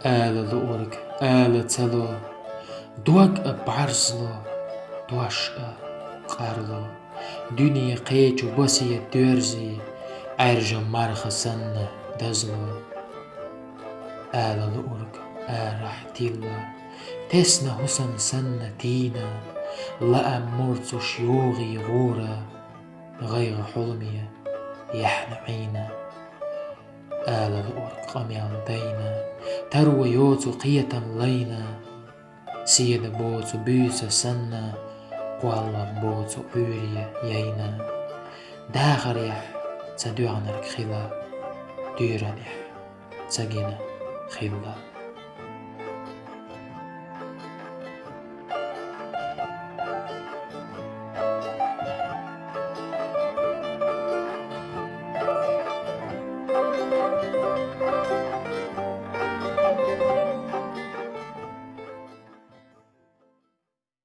آل لؤرك آل تلو دوق بعرزلو دوش قارلو دنيا قيتو بوسي دورزي أرجع مرخ سنة دزلو آل لؤرك راح تيلا تسنا حسن سنة تينا لا مرتو شيوغي غورة غير حلمي يحن عينا آل لؤرك قميان دينا تروي يوتو قية لينا سيد بوتو بيوسا سنة قوالا بوتو عوري يينا داغر يح تدوغنرك خلا ديران يح تجينا خلا